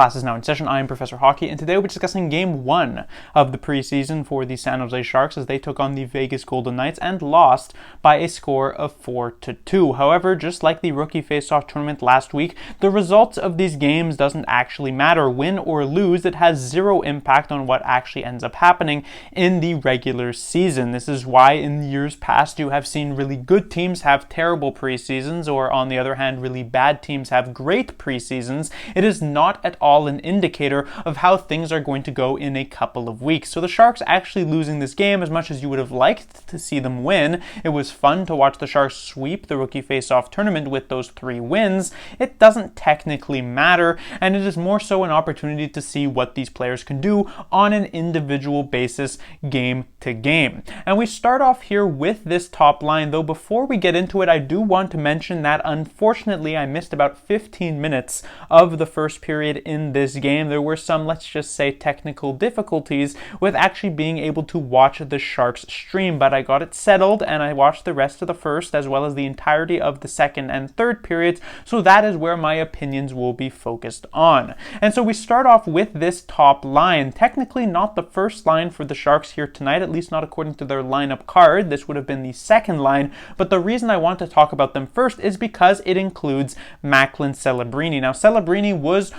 Class is now in session. I am Professor Hockey, and today we'll be discussing Game 1 of the preseason for the San Jose Sharks as they took on the Vegas Golden Knights and lost by a score of 4-2. However, just like the Rookie Faceoff tournament last week, the results of these games doesn't actually matter. Win or lose, it has zero impact on what actually ends up happening in the regular season. This is why in years past you have seen really good teams have terrible preseasons, or on the other hand, really bad teams have great preseasons. It is not at all an indicator of how things are going to go in a couple of weeks. So the Sharks actually losing this game, as much as you would have liked to see them win, it was fun to watch the Sharks sweep the Rookie Faceoff tournament with those 3 wins. It doesn't technically matter, and it is more so an opportunity to see what these players can do on an individual basis, game to game. And we start off here with this top line, though before we get into it, I do want to mention that unfortunately I missed about 15 minutes of the first period in this game. There were some, let's just say, technical difficulties with actually being able to watch the Sharks stream, but I got it settled and I watched the rest of the first as well as the entirety of the second and third periods, so that is where my opinions will be focused on. And so we start off with this top line, technically not the first line for the Sharks here tonight, at least not according to their lineup card. This would have been the second line, but the reason I want to talk about them first is because it includes Macklin Celebrini. Now, Celebrini was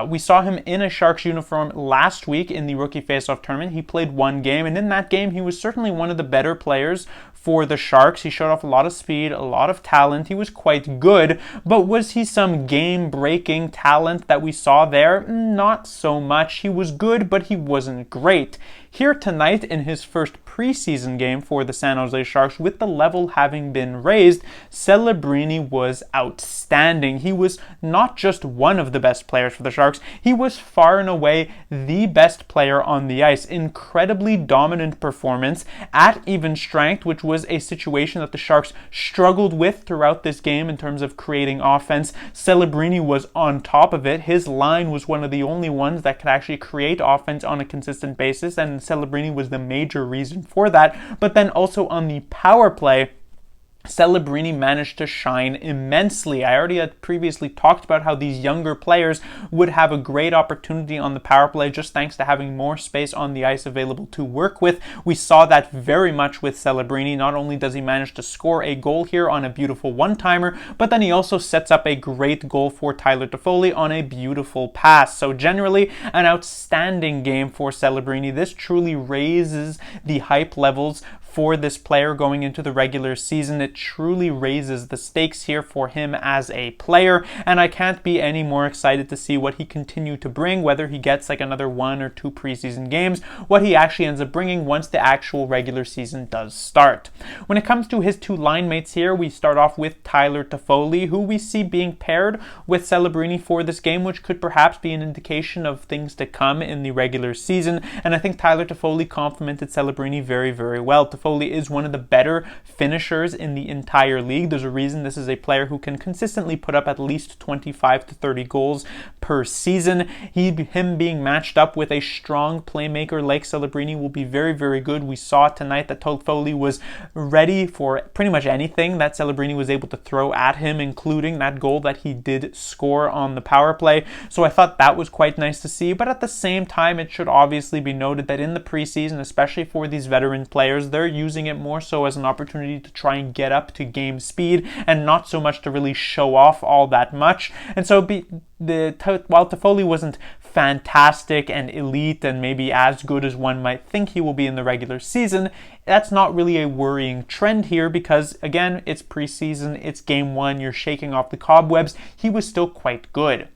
we saw him in a Sharks uniform last week in the Rookie Faceoff tournament. He played 1 game, and in that game, he was certainly one of the better players for the Sharks. He showed off a lot of speed, a lot of talent. He was quite good, but was he some game-breaking talent that we saw there? Not so much. He was good, but he wasn't great. Here tonight, in his first preseason game for the San Jose Sharks, with the level having been raised, Celebrini was outstanding. He was not just one of the best players for the Sharks, he was far and away the best player on the ice. Incredibly dominant performance at even strength, which was a situation that the Sharks struggled with throughout this game in terms of creating offense. Celebrini was on top of it. His line was one of the only ones that could actually create offense on a consistent basis, and Celebrini was the major reason for that. But then also on the power play, Celebrini managed to shine immensely. I already had previously talked about how these younger players would have a great opportunity on the power play just thanks to having more space on the ice available to work with. We saw that very much with Celebrini. Not only does he manage to score a goal here on a beautiful one-timer, but then he also sets up a great goal for Tyler Toffoli on a beautiful pass. So generally, an outstanding game for Celebrini. This truly raises the hype levels for this player going into the regular season. It truly raises the stakes here for him as a player, and I can't be any more excited to see what he continue to bring, whether he gets like another 1 or 2 preseason games, what he actually ends up bringing once the actual regular season does start. When it comes to his 2 line mates here, we start off with Tyler Toffoli, who we see being paired with Celebrini for this game, which could perhaps be an indication of things to come in the regular season, and I think Tyler Toffoli complemented Celebrini very, very well. Toffoli is one of the better finishers in the entire league. There's a reason this is a player who can consistently put up at least 25 to 30 goals per season. Him being matched up with a strong playmaker like Celebrini will be very, very good. We saw tonight that Toffoli was ready for pretty much anything that Celebrini was able to throw at him, including that goal that he did score on the power play. So I thought that was quite nice to see, but at the same time, it should obviously be noted that in the preseason, especially for these veteran players, they're using it more so as an opportunity to try and get up to game speed and not so much to really show off all that much. And so while Toffoli wasn't fantastic and elite and maybe as good as one might think he will be in the regular season, that's not really a worrying trend here because, again, it's preseason, it's game 1, you're shaking off the cobwebs. He was still quite good.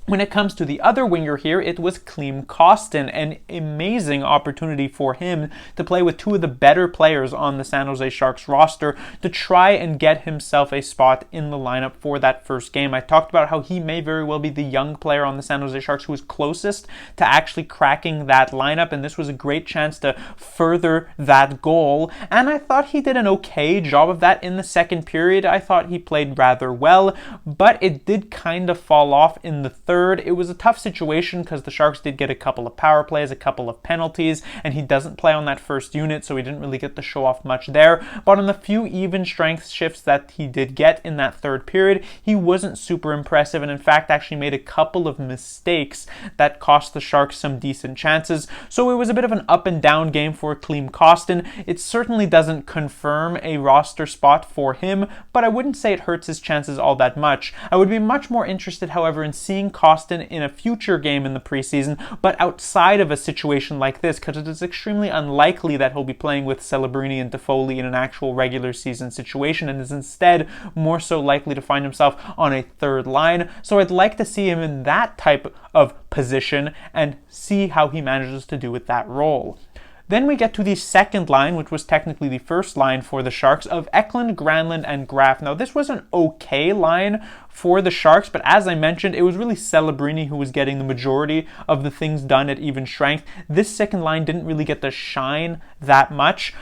When it comes to the other winger here, it was Klim Kostin, an amazing opportunity for him to play with 2 of the better players on the San Jose Sharks roster to try and get himself a spot in the lineup for that first game. I talked about how he may very well be the young player on the San Jose Sharks who was closest to actually cracking that lineup, and this was a great chance to further that goal, and I thought he did an okay job of that in the second period. I thought he played rather well, but it did kind of fall off in the third third, it was a tough situation because the Sharks did get a couple of power plays, a couple of penalties, and he doesn't play on that first unit, so he didn't really get to show off much there. But on the few even strength shifts that he did get in that third period, he wasn't super impressive, and in fact actually made a couple of mistakes that cost the Sharks some decent chances. So it was a bit of an up and down game for Klim Kostin. It certainly doesn't confirm a roster spot for him, but I wouldn't say it hurts his chances all that much. I would be much more interested, however, in seeing Kostin in a future game in the preseason, but outside of a situation like this, because it is extremely unlikely that he'll be playing with Celebrini and Toffoli in an actual regular season situation, and is instead more so likely to find himself on a third line. So I'd like to see him in that type of position and see how he manages to do with that role. Then we get to the second line, which was technically the first line for the Sharks, of Eklund, Granlund, and Graf. Now, this was an okay line for the Sharks, but as I mentioned, it was really Celebrini who was getting the majority of the things done at even strength. This second line didn't really get to shine that much.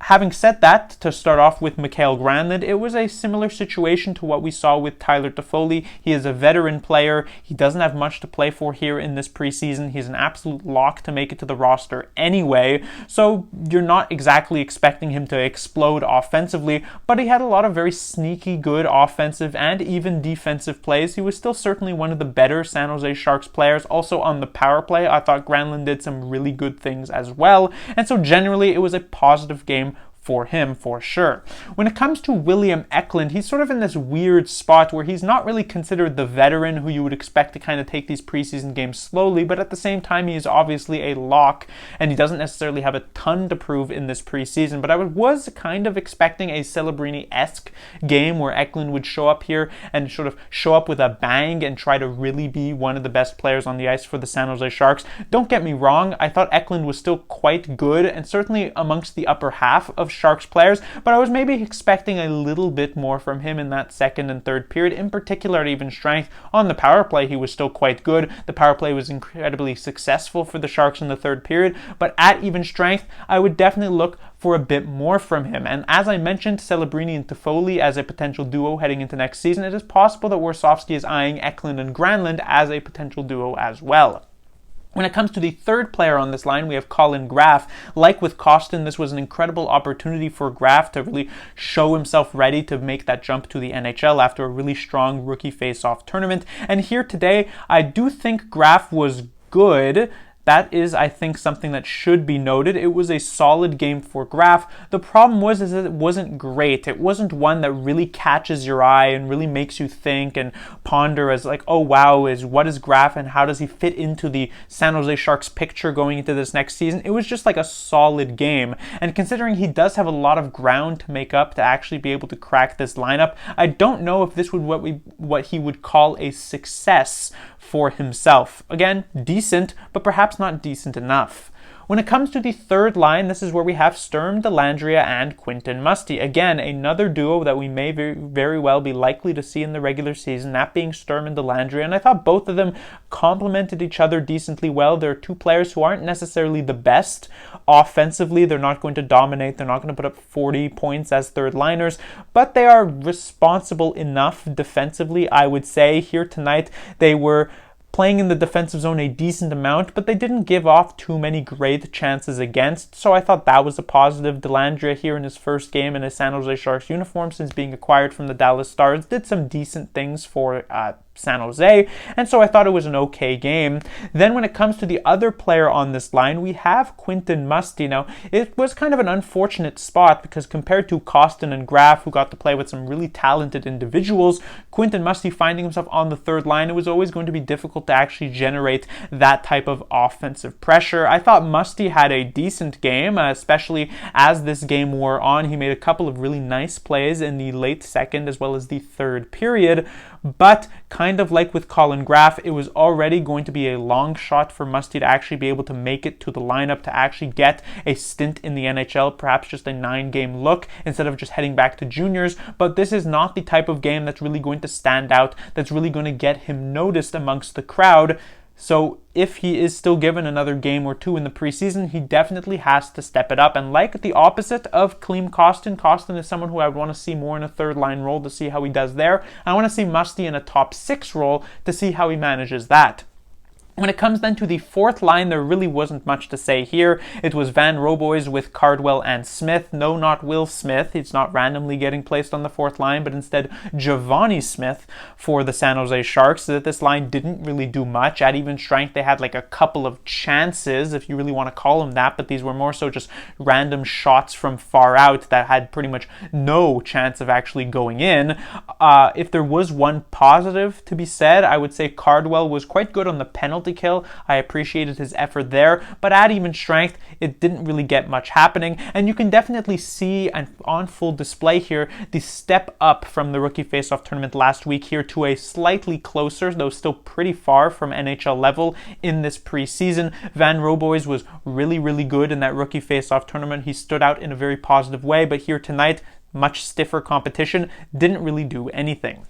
Having said that, to start off with Mikael Granlund, it was a similar situation to what we saw with Tyler Toffoli. He is a veteran player. He doesn't have much to play for here in this preseason. He's an absolute lock to make it to the roster anyway, so you're not exactly expecting him to explode offensively, but he had a lot of very sneaky good offensive and even defensive plays. He was still certainly one of the better San Jose Sharks players. Also on the power play, I thought Granlund did some really good things as well, and so generally it was a positive game for him, for sure. When it comes to William Eklund, he's sort of in this weird spot where he's not really considered the veteran who you would expect to kind of take these preseason games slowly, but at the same time, he is obviously a lock, and he doesn't necessarily have a ton to prove in this preseason. But I was kind of expecting a Celebrini-esque game where Eklund would show up here and sort of show up with a bang and try to really be one of the best players on the ice for the San Jose Sharks. Don't get me wrong, I thought Eklund was still quite good and certainly amongst the upper half of Sharks players, but I was maybe expecting a little bit more from him in that second and third period, in particular at even strength. On the power play, he was still quite good. The power play was incredibly successful for the Sharks in the third period, but at even strength, I would definitely look for a bit more from him. And as I mentioned, Celebrini and Toffoli as a potential duo heading into next season, it is possible that Warsofsky is eyeing Eklund and Granlund as a potential duo as well. When it comes to the third player on this line, we have Colin Graf. Like with Kostin, this was an incredible opportunity for Graf to really show himself ready to make that jump to the NHL after a really strong rookie face-off tournament. And here today, I do think Graf was good. That is, I think, something that should be noted. It was a solid game for Graf. The problem was that it wasn't great. It wasn't one that really catches your eye and really makes you think and ponder as like, oh wow, what is Graf and how does he fit into the San Jose Sharks picture going into this next season? It was just like a solid game. And considering he does have a lot of ground to make up to actually be able to crack this lineup, I don't know if this would what he would call a success for himself. Again, decent, but perhaps not decent enough. When it comes to the third line, this is where we have Sturm, Dellandrea, and Quinton Musty. Again, another duo that we may very well be likely to see in the regular season, that being Sturm and Dellandrea, and I thought both of them complemented each other decently well. They're two players who aren't necessarily the best offensively. They're not going to dominate. They're not going to put up 40 points as third liners, but they are responsible enough defensively, I would say. Here tonight, they were playing in the defensive zone a decent amount, but they didn't give off too many great chances against, so I thought that was a positive. Dellandrea here in his first game in a San Jose Sharks uniform since being acquired from the Dallas Stars did some decent things for San Jose, and so I thought it was an okay game. Then when it comes to the other player on this line, we have Quinton Musty. Now, it was kind of an unfortunate spot because compared to Kostin and Graf, who got to play with some really talented individuals, Quinton Musty finding himself on the third line, it was always going to be difficult to actually generate that type of offensive pressure. I thought Musty had a decent game, especially as this game wore on. He made a couple of really nice plays in the late second as well as the third period, but kind of like with Colin Graf, it was already going to be a long shot for Musty to actually be able to make it to the lineup, to actually get a stint in the NHL, perhaps just a 9-game look instead of just heading back to juniors. But this is not the type of game that's really going to stand out, that's really going to get him noticed amongst the crowd. So if he is still given another game or two in the preseason, he definitely has to step it up. And like the opposite of Klim Kostin is someone who I would want to see more in a third line role to see how he does there. I want to see Musty in a top 6 role to see how he manages that. When it comes then to the fourth line, there really wasn't much to say here. It was Van Roboys with Cardwell and Smith. No, not Will Smith. He's not randomly getting placed on the fourth line, but instead Giovanni Smith for the San Jose Sharks. So that this line didn't really do much. At even strength, they had like a couple of chances, if you really want to call them that, but these were more so just random shots from far out that had pretty much no chance of actually going in. If there was one positive to be said, I would say Cardwell was quite good on the penalty kill. I appreciated his effort there, but at even strength, it didn't really get much happening. And you can definitely see, and on full display here, the step up from the rookie faceoff tournament last week here to a slightly closer, though still pretty far from NHL level in this preseason. Van Roboys was really, really good in that rookie faceoff tournament. He stood out in a very positive way, but here tonight, much stiffer competition, didn't really do anything.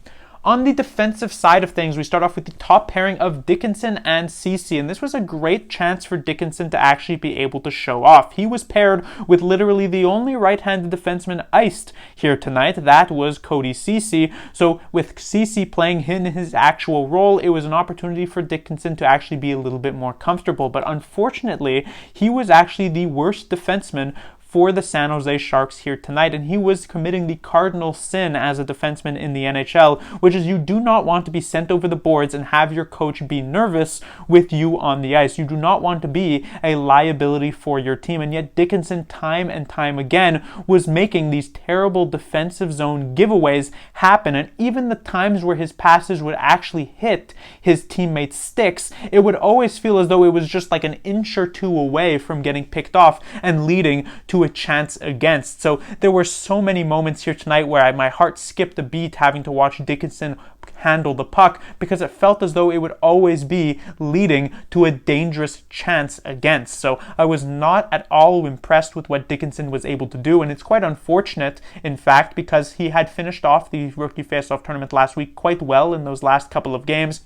On the defensive side of things, we start off with the top pairing of Dickinson and Ceci, and this was a great chance for Dickinson to actually be able to show off. He was paired with literally the only right-handed defenseman iced here tonight. That was Cody Ceci. So with Ceci playing in his actual role, it was an opportunity for Dickinson to actually be a little bit more comfortable. But unfortunately, he was actually the worst defenseman for the San Jose Sharks here tonight, and he was committing the cardinal sin as a defenseman in the NHL, which is you do not want to be sent over the boards and have your coach be nervous with you on the ice. You do not want to be a liability for your team, and yet Dickinson time and time again was making these terrible defensive zone giveaways happen, and even the times where his passes would actually hit his teammates' sticks, it would always feel as though it was just like an inch or two away from getting picked off and leading to a chance against. So there were so many moments here tonight where my heart skipped a beat having to watch Dickinson handle the puck, because it felt as though it would always be leading to a dangerous chance against. So I was not at all impressed with what Dickinson was able to do, and it's quite unfortunate, in fact, because he had finished off the rookie faceoff tournament last week quite well in those last couple of games.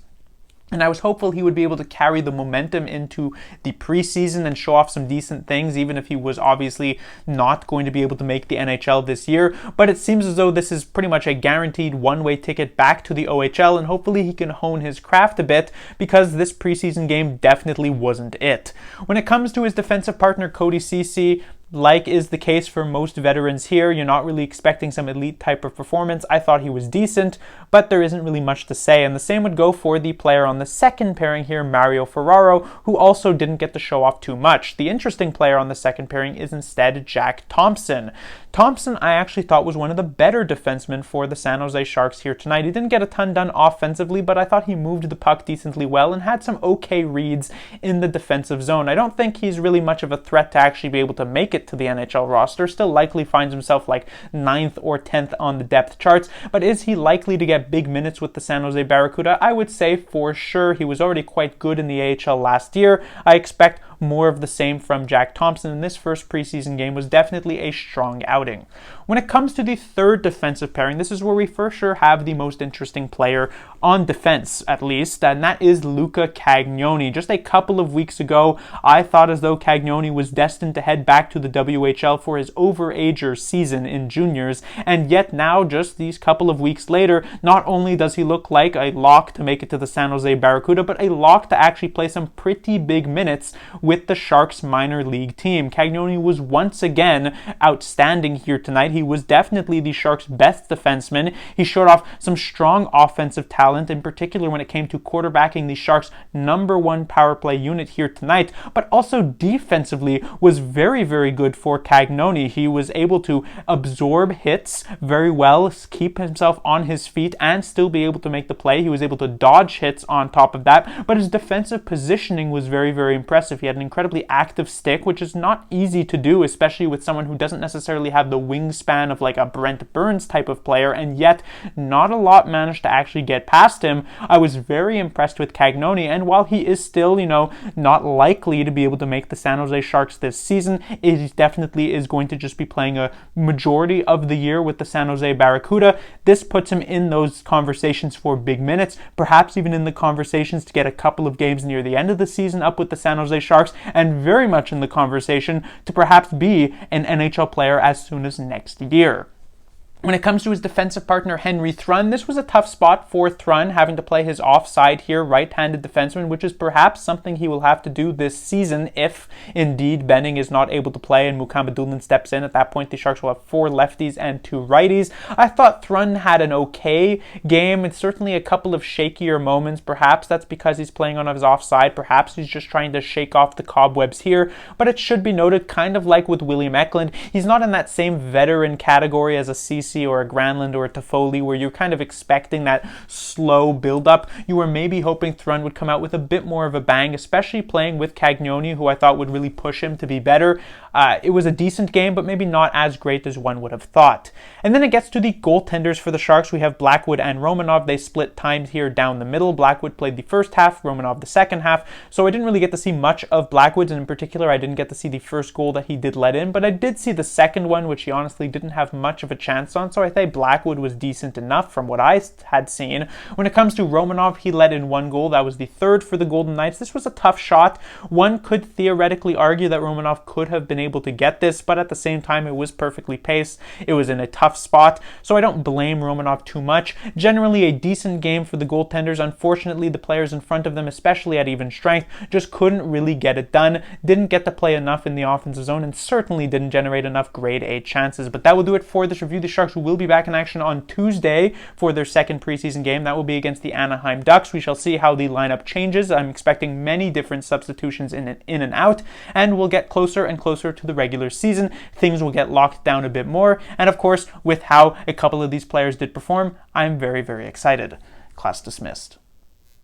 And I was hopeful he would be able to carry the momentum into the preseason and show off some decent things, even if he was obviously not going to be able to make the NHL this year. But it seems as though this is pretty much a guaranteed one-way ticket back to the OHL, and hopefully he can hone his craft a bit, because this preseason game definitely wasn't it. When it comes to his defensive partner, Cody Ceci, like is the case for most veterans here, you're not really expecting some elite type of performance. I thought he was decent, but there isn't really much to say. And the same would go for the player on the second pairing here, Mario Ferraro, who also didn't get to show off too much. The interesting player on the second pairing is instead Jack Thompson. Thompson, I actually thought, was one of the better defensemen for the San Jose Sharks here tonight. He didn't get a ton done offensively, but I thought he moved the puck decently well and had some okay reads in the defensive zone. I don't think he's really much of a threat to actually be able to make it to the NHL roster. Still likely finds himself like 9th or 10th on the depth charts, but is he likely to get big minutes with the San Jose Barracuda? I would say for sure. He was already quite good in the AHL last year. I expect more of the same from Jack Thompson, and this first preseason game was definitely a strong outing. When it comes to the third defensive pairing, this is where we for sure have the most interesting player on defense, at least, and that is Luca Cagnoni. Just a couple of weeks ago, I thought as though Cagnoni was destined to head back to the WHL for his overager season in juniors, and yet now, just these couple of weeks later, not only does he look like a lock to make it to the San Jose Barracuda, but a lock to actually play some pretty big minutes with the Sharks minor league team. Cagnoni was once again outstanding here tonight. He was definitely the Sharks' best defenseman. He showed off some strong offensive talent, in particular when it came to quarterbacking the Sharks' #1 power play unit here tonight, but also defensively was very, very good for Cagnoni. He was able to absorb hits very well, keep himself on his feet, and still be able to make the play. He was able to dodge hits on top of that, but his defensive positioning was very, very impressive. He had an incredibly active stick, which is not easy to do, especially with someone who doesn't necessarily have the wingspan of like a Brent Burns type of player, and yet not a lot managed to actually get past him. I was very impressed with Cagnoni, and while he is still, not likely to be able to make the San Jose Sharks this season, it definitely is going to just be playing a majority of the year with the San Jose Barracuda. This puts him in those conversations for big minutes, perhaps even in the conversations to get a couple of games near the end of the season up with the San Jose Sharks, and very much in the conversation to perhaps be an NHL player as soon as next year. When it comes to his defensive partner, Henry Thrun, this was a tough spot for Thrun, having to play his offside here, right-handed defenseman, which is perhaps something he will have to do this season if, indeed, Benning is not able to play and Mukamba Dulin steps in. At that point, the Sharks will have 4 lefties and 2 righties. I thought Thrun had an okay game. It's certainly a couple of shakier moments. Perhaps that's because he's playing on his offside. Perhaps he's just trying to shake off the cobwebs here. But it should be noted, kind of like with William Eklund, he's not in that same veteran category as a CC or a Granlund or a Toffoli, where you're kind of expecting that slow build-up. You were maybe hoping Thrun would come out with a bit more of a bang, especially playing with Cagnoni, who I thought would really push him to be better. It was a decent game, but maybe not as great as one would have thought. And then it gets to the goaltenders for the Sharks. We have Blackwood and Romanov. They split times here down the middle. Blackwood played the first half, Romanov the second half, so I didn't really get to see much of Blackwood's, and in particular I didn't get to see the first goal that he did let in, but I did see the second one, which he honestly didn't have much of a chance on, so I think Blackwood was decent enough from what I had seen. When it comes to Romanov, he let in 1 goal. That was the third for the Golden Knights. This was a tough shot. One could theoretically argue that Romanov could have been able to get this, but at the same time it was perfectly paced. It was in a tough spot, so I don't blame Romanov too much. Generally a decent game for the goaltenders. Unfortunately, the players in front of them, especially at even strength, just couldn't really get it done. Didn't get to play enough in the offensive zone, and certainly didn't generate enough grade A chances. But that will do it for this review. The Sharks will be back in action on Tuesday for their second preseason game. That will be against the Anaheim Ducks. We shall see how the lineup changes. I'm expecting many different substitutions in and out, and we'll get closer and closer to the regular season. Things will get locked down a bit more, and of course, with how a couple of these players did perform, I'm very, very excited. Class dismissed.